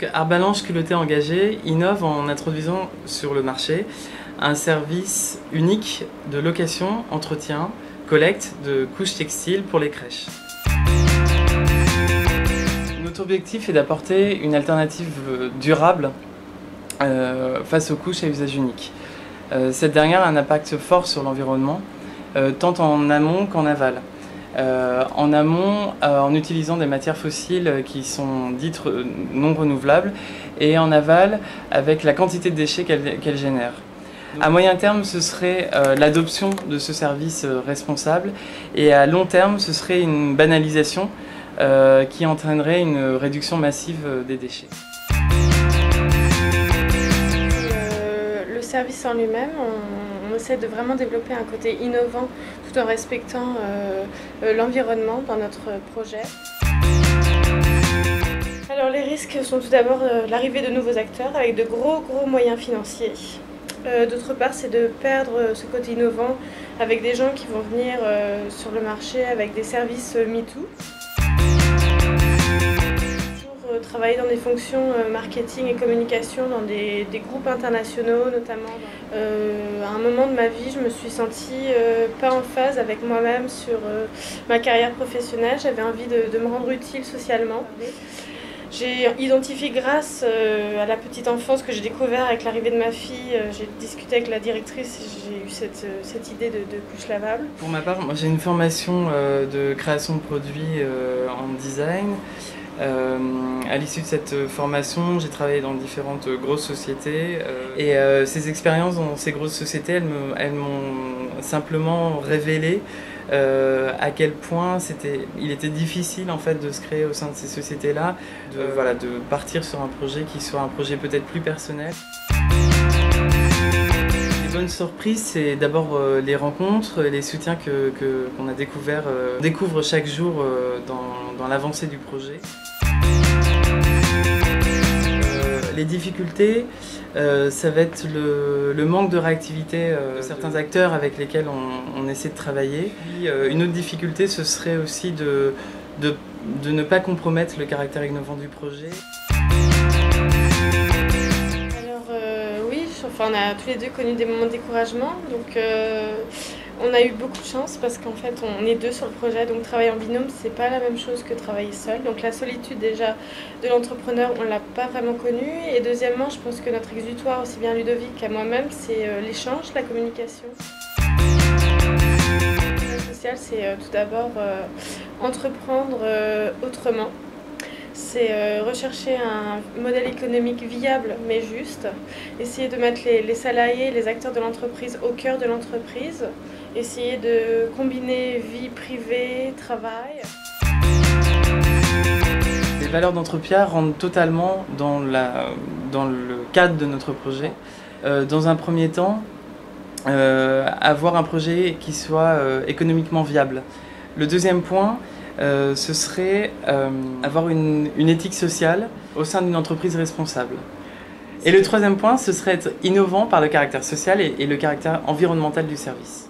Donc Arbalange Culotté Engagé innove en introduisant sur le marché un service unique de location, entretien, collecte de couches textiles pour les crèches. Notre objectif est d'apporter une alternative durable face aux couches à usage unique. Cette dernière a un impact fort sur l'environnement, tant en amont qu'en aval. En amont, en utilisant des matières fossiles qui sont dites non renouvelables, et en aval, avec la quantité de déchets qu'elle génère. À moyen terme, ce serait l'adoption de ce service responsable, et à long terme, ce serait une banalisation qui entraînerait une réduction massive des déchets. Le service en lui-même, on essaie de vraiment développer un côté innovant tout en respectant l'environnement dans notre projet. Alors les risques sont tout d'abord l'arrivée de nouveaux acteurs avec de gros moyens financiers. D'autre part, c'est de perdre ce côté innovant avec des gens qui vont venir sur le marché avec des services MeToo. Travailler dans des fonctions marketing et communication dans des groupes internationaux notamment. À un moment de ma vie, je me suis sentie pas en phase avec moi-même sur ma carrière professionnelle. J'avais envie de me rendre utile socialement. J'ai identifié grâce à la petite enfance que j'ai découvert avec l'arrivée de ma fille, j'ai discuté avec la directrice et j'ai eu cette idée de couche lavable. Pour ma part, moi j'ai une formation de création de produits en design. À l'issue de cette formation, j'ai travaillé dans différentes grosses sociétés et ces expériences dans ces grosses sociétés, elles m'ont simplement révélé à quel point il était difficile en fait de se créer au sein de ces sociétés-là, de partir sur un projet qui soit un projet peut-être plus personnel. Les bonnes surprises, c'est d'abord les rencontres, les soutiens qu'on a découverts, on découvre chaque jour dans l'avancée du projet. Les difficultés, ça va être le manque de réactivité de certains acteurs avec lesquels on essaie de travailler. Puis, une autre difficulté, ce serait aussi de ne pas compromettre le caractère innovant du projet. On a tous les deux connu des moments de découragement, donc on a eu beaucoup de chance parce qu'en fait on est deux sur le projet, donc travailler en binôme c'est pas la même chose que travailler seul. Donc la solitude déjà de l'entrepreneur on l'a pas vraiment connue, et deuxièmement je pense que notre exutoire aussi bien Ludovic qu'à moi-même c'est l'échange, la communication. Le social c'est tout d'abord entreprendre autrement. C'est rechercher un modèle économique viable mais juste, essayer de mettre les salariés, les acteurs de l'entreprise au cœur de l'entreprise, essayer de combiner vie privée, travail. Les valeurs d'Entrepia rentrent totalement dans le cadre de notre projet. Dans un premier temps, avoir un projet qui soit économiquement viable. Le deuxième point, ce serait avoir une éthique sociale au sein d'une entreprise responsable. Et le troisième point, ce serait être innovant par le caractère social et le caractère environnemental du service.